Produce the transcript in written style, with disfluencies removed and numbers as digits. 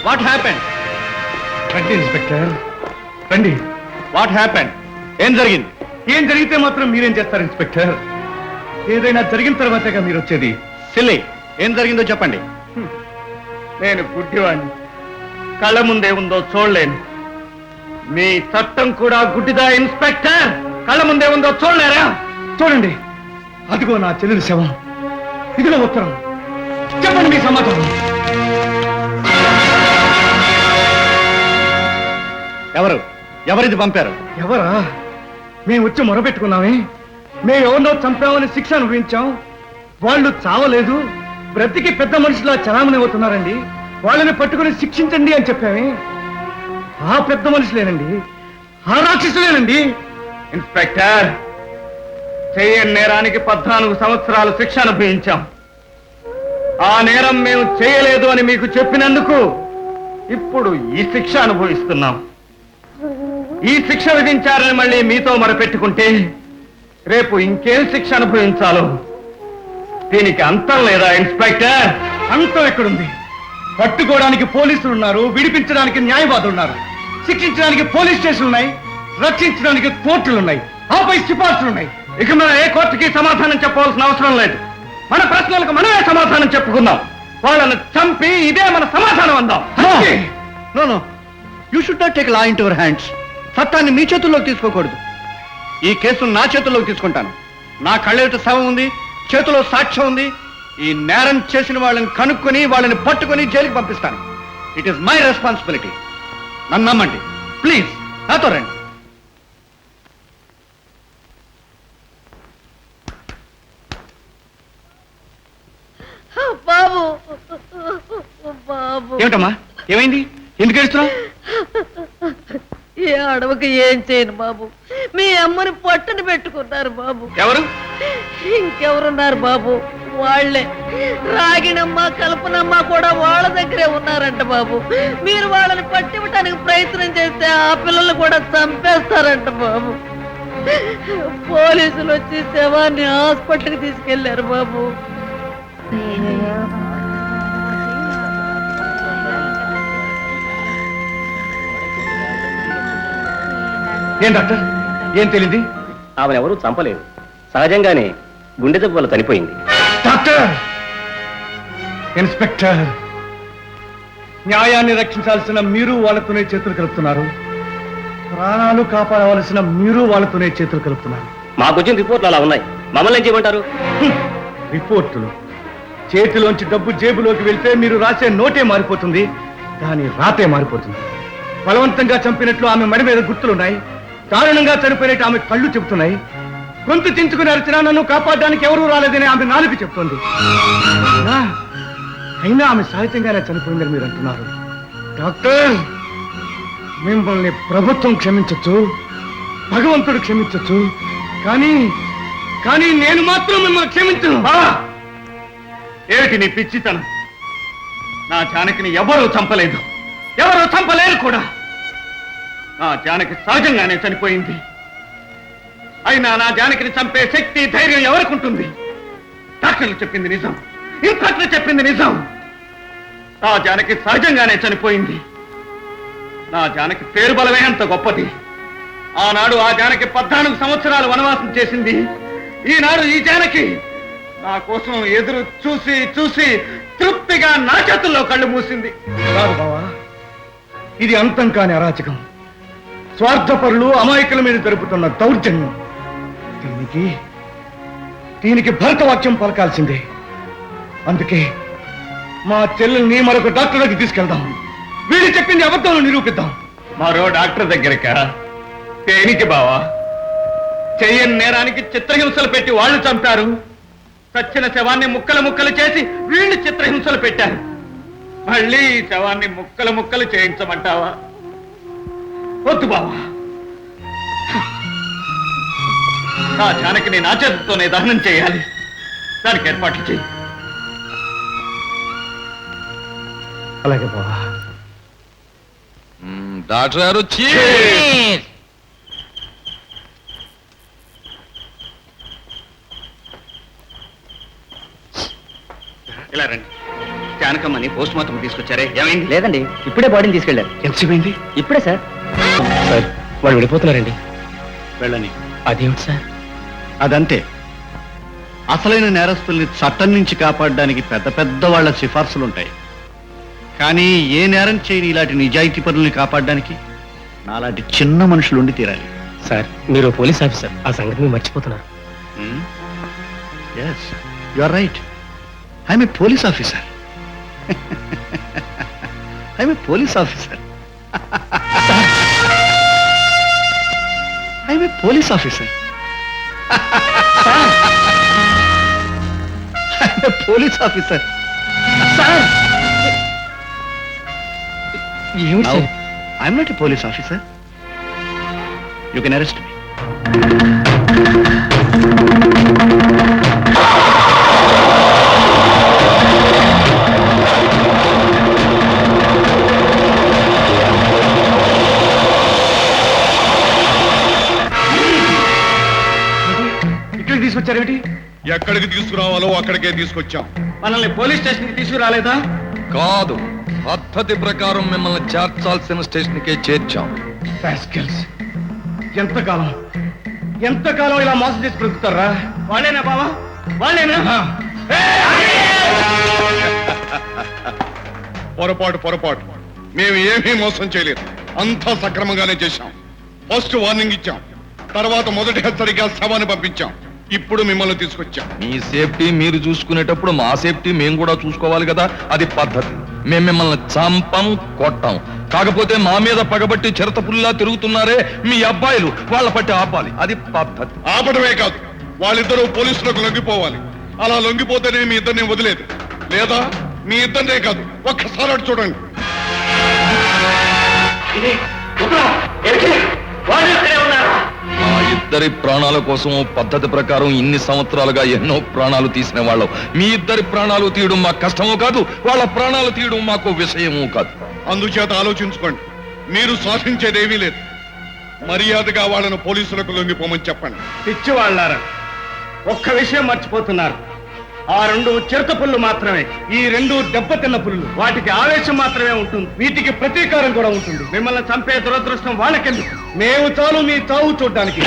What happened? రండి inspector రండి. What happened? ఏం జరిగింది? ఏం జరిగితే మాత్రం మీరేం చేస్తారు ఇన్స్పెక్టర్? ఏదైనా జరిగిన తర్వాతగా మీరు వచ్చేది. సిల్లీ, ఏం జరిగిందో చెప్పండి. నేను గుడ్డివాణ్ణి, కళ్ళ ముందే ఉందో చూడలేను. మీ చట్టం కూడా గుడ్డిదా ఇన్స్పెక్టర్? కళ్ళ ముందే ఉందో చూడలేరా? చూడండి, అదిగో నా చెల్లెలి శవం, ఇదిలో ఉత్తరం. చెప్పండి మీ సమాధానం. ఎవరిది పంపారు? ఎవరా? మేము వచ్చి మొరపెట్టుకున్నామే. మేము ఎవరినో చంపామని శిక్ష అనుభవించాం. వాళ్ళు చావలేదు, బ్రతికి పెద్ద మనుషులా చలామణి అవుతున్నారండి. వాళ్ళని పట్టుకుని శిక్షించండి అని చెప్పామే. ఆ పెద్ద మనుషులేనండి, ఆ రాక్షసులేనండి. ఇన్స్పెక్టర్, చేయని నేరానికి 14 సంవత్సరాలు శిక్ష అనుభవించాం. ఆ నేరం మేము చేయలేదు అని మీకు చెప్పినందుకు ఇప్పుడు ఈ శిక్ష అనుభవిస్తున్నాం. ఈ శిక్ష విధించారని మళ్ళీ మీతో మొరపెట్టుకుంటే రేపు ఇంకేం శిక్ష అనుభవించాలో. దీనికి అంతం లేదా ఇన్స్పెక్టర్? అంతం ఎక్కడుంది? పట్టుకోవడానికి పోలీసులు ఉన్నారు, విడిపించడానికి న్యాయవాదులు ఉన్నారు, శిక్షించడానికి పోలీస్ స్టేషన్లు ఉన్నాయి, రక్షించడానికి కోర్టులు ఉన్నాయి, ఆపై సిఫార్సులు ఉన్నాయి. ఇక మనం ఏ కోర్టుకి సమాధానం చెప్పవలసిన అవసరం లేదు. మన ప్రశ్నలకు మనమే సమాధానం చెప్పుకుందాం. వాళ్ళను చంపి ఇదే మన సమాధానం అందాం. No no, you should not take law in your hands. చట్టాన్ని మీ చేతుల్లోకి తీసుకోకూడదు. ఈ కేసును నా చేతుల్లోకి తీసుకుంటాను. నా కళ్ళెదుట శవం ఉంది, చేతిలో సాక్ష్యం ఉంది. ఈ నేరం చేసిన వాళ్ళని కనుక్కొని వాళ్ళని పట్టుకొని జైలుకి పంపిస్తాను. It is my responsibility. నన్ను నమ్మండి ప్లీజ్. నాతో రండి. బాబు, బాబు. ఏమిటమ్మా, ఏమైంది? ఎందుకు ఏడుస్తున్నావు? ఏ అడవకి ఏం చేయను బాబు. మీ అమ్మని పట్టుని పెట్టుకున్నారు బాబు. ఎవరు? ఇంకెవరున్నారు బాబు? వాళ్లే. రాగినమ్మ, కల్పనమ్మ కూడా వాళ్ళ దగ్గరే ఉన్నారంట బాబు. మీరు వాళ్ళని పట్టివ్వటానికి ప్రయత్నం చేస్తే ఆ పిల్లలు కూడా చంపేస్తారంట బాబు. పోలీసులు వచ్చి శవాన్ని హాస్పిటల్కి తీసుకెళ్లారు బాబు. ఏం డాక్టర్, ఏం తెలియదు? ఆమెనెవరూ చంపలేదు, సహజంగానే గుండె జబ్బు వల్ల చనిపోయింది. డాక్టర్, ఇన్స్పెక్టర్, న్యాయాన్ని రక్షించాల్సిన మీరు వాళ్ళతోనే చేతులు కలుపుతున్నారు. ప్రాణాలు కాపాడవలసిన మీరు వాళ్ళతోనే చేతులు కలుపుతున్నారు. మాకొచ్చిన రిపోర్ట్లు అలా ఉన్నాయి, మమ్మల్ని ఏం చేయమంటారు? రిపోర్టులు చేతిలోంచి డబ్బు జేబులోకి వెళ్తే మీరు రాసే నోటే మారిపోతుంది, దాని రాతే మారిపోతుంది. బలవంతంగా చంపినట్లు ఆమె మడి మీద గుర్తులున్నాయి, దారుణంగా చనిపోయినట్టు ఆమె కళ్ళు చెబుతున్నాయి. గొంతు చించుకుని అరిచినా నన్ను కాపాడడానికి ఎవరూ రాలేదని ఆమె నాలుగు చెప్తోంది. అయినా ఆమె సహజంగానే చనిపోయిందని మీరు అంటున్నారు. డాక్టర్, మిమ్మల్ని ప్రభుత్వం క్షమించచ్చు, భగవంతుడు క్షమించచ్చు, కానీ కానీ నేను మాత్రం మిమ్మల్ని క్షమించను. ఏమిటి నీ పిచ్చితనం? నా జానకిని ఎవరూ చంపలేదు, ఎవరూ చంపలేరు కూడా. నా జానకి సహజంగానే చనిపోయింది. అయినా నా జానకిని చంపే శక్తి, ధైర్యం ఎవరికి ఉంటుంది? డాక్టర్లు చెప్పింది నిజం, ఇన్స్పెక్టర్ చెప్పింది నిజం. నా జానకి సహజంగానే చనిపోయింది. నా జానకి పేరు బలమే అంత గొప్పది. ఆనాడు ఆ జానకి 14 సంవత్సరాలు వనవాసం చేసింది. ఈనాడు ఈ జానకి నా కోసం ఎదురు చూసి చూసి తృప్తిగా నా చేతుల్లో కళ్ళు మూసింది. కాదు బావా, ఇది అంతం కాని అరాచకం, స్వార్థపరులు అమాయకుల మీద జరుపుతున్న దౌర్జన్యం. దీనికి భరతవాక్యం పలకాల్సిందే. అందుకే మా చెల్లెల్ని మరొక డాక్టర్ దగ్గరికి తీసుకెళ్దాం. వీడు చెప్పింది అబద్ధం నిరూపిద్దాం. మరో డాక్టర్ దగ్గరకా? దేనికి బావా? చెయ్యని నేరానికి చిత్రహింసలు పెట్టి వాళ్ళు చంపారు. చచ్చిన శవాన్ని ముక్కలు ముక్కలు చేసి వీళ్ళు చిత్రహింసలు పెట్టారు. మళ్ళీ ఈ శవాన్ని ముక్కలు ముక్కలు చేయించమంటావా? వద్దు బావా, నా జానకిని నా చేతితోనే దహనం చేయాలి. దానికి ఏర్పాట్లు చేయి. అలాగే బావా. డాక్టర్ గారు ఇలా రండి. జానకమ్మని మమ్మల్ని పోస్ట్ మార్టం తీసుకొచ్చారే, ఏమైంది? లేదండి, ఇప్పుడే బాడీని తీసుకెళ్లారు. ఎంతసేమైంది? ఇప్పుడే సార్. సార్ వాళ్ళు వెళ్ళిపోతున్నారండి. వెళ్ళని. అదేమిటి సార్? అదంతే. అసలైన నేరస్తుల్ని చట్టం నుంచి కాపాడడానికి పెద్ద పెద్ద వాళ్ళ సిఫార్సులుంటాయి. కానీ ఏ నేరం చేయని ఇలాంటి నిజాయితీ పరుల్ని కాపాడడానికి నాలాంటి చిన్న మనుషులు ఉండి తీరాలి. సార్ మీరు పోలీస్ ఆఫీసర్, ఆ సంగతి మీరు మర్చిపోతున్నారు. Yes, you are right. I'm a police officer. I'm a police officer. I'm a police officer. I'm a police officer. ఏమిటి sir? I'm not a police officer. You can arrest me. ఇక్కడికి తీసుకొచ్చారేమిటి? ఎక్కడికి తీసుకురావాలో అక్కడికే తీసుకొచ్చాం. మనల్ని పోలీస్ స్టేషన్కి తీసుకురాలేదా? కాదు, పద్ధతి ప్రకారం మిమ్మల్ని చేర్చాల్సిన స్టేషన్కే చేర్చాం. రాస్కెల్స్. ఎంతకాలం ఇలా మోసం చేసి బ్రతుకుతారా? వాళ్ళేనా బావా? వాళ్ళేనా? పొరపాటు. మేము ఏమీ మోసం చేయలేదు, అంతా సక్రమంగానే చేశాం. ఫస్ట్ వార్నింగ్ ఇచ్చాం, తర్వాత మొదటి హెచ్చరిక శవాన్ని పంపించాం. ఇప్పుడు మిమ్మల్ని తీసుకొచ్చాం. మీ సేఫ్టీ మీరు చూసుకునేటప్పుడు మా సేఫ్టీ మేము కూడా చూసుకోవాలి కదా, అది పద్ధతి. మేము మిమ్మల్ని చంపం, కొట్టాం. కాకపోతే మా మీద పగబట్టి చిరతపుల్లా తిరుగుతున్నారే మీ అబ్బాయిలు, వాళ్ళ పట్టి ఆపాలి, అది పద్ధతి. ఆపడమే కాదు, వాళ్ళిద్దరూ పోలీసులకు లొంగిపోవాలి. అలా లొంగిపోతేనే మీ ఇద్దరిని వదిలేదు, లేదా మీ ఇద్దరినే కాదు, ఒక్కసారి అటు చూడండి. మా ఇద్దరి ప్రాణాల కోసం పద్ధతి ప్రకారం ఇన్ని సంవత్సరాలుగా ఎన్నో ప్రాణాలు తీసిన వాళ్ళం. మీ ఇద్దరి ప్రాణాలు తీయడం మాకు కష్టమూ కాదు, వాళ్ళ ప్రాణాలు తీయడం మాకు విషయమూ కాదు. అందుచేత ఆలోచించుకోండి, మీరు సాధించేదేమీ లేదు. మర్యాదగా వాళ్ళను పోలీసులకు లొంగిపోమని చెప్పండి. పిచ్చి వాళ్ళారా, ఒక్క విషయం మర్చిపోతున్నారు. ఆ 2 చిరత పుల్లు మాత్రమే, ఈ 2 దెబ్బతిన్న పుల్లు. వాటికి ఆవేశం మాత్రమే ఉంటుంది, వీటికి ప్రతీకారం కూడా ఉంటుంది. మిమ్మల్ని చంపే దురదృష్టం వాళ్ళకెందుకు? మేము చాలు మీ చావు చూడడానికి.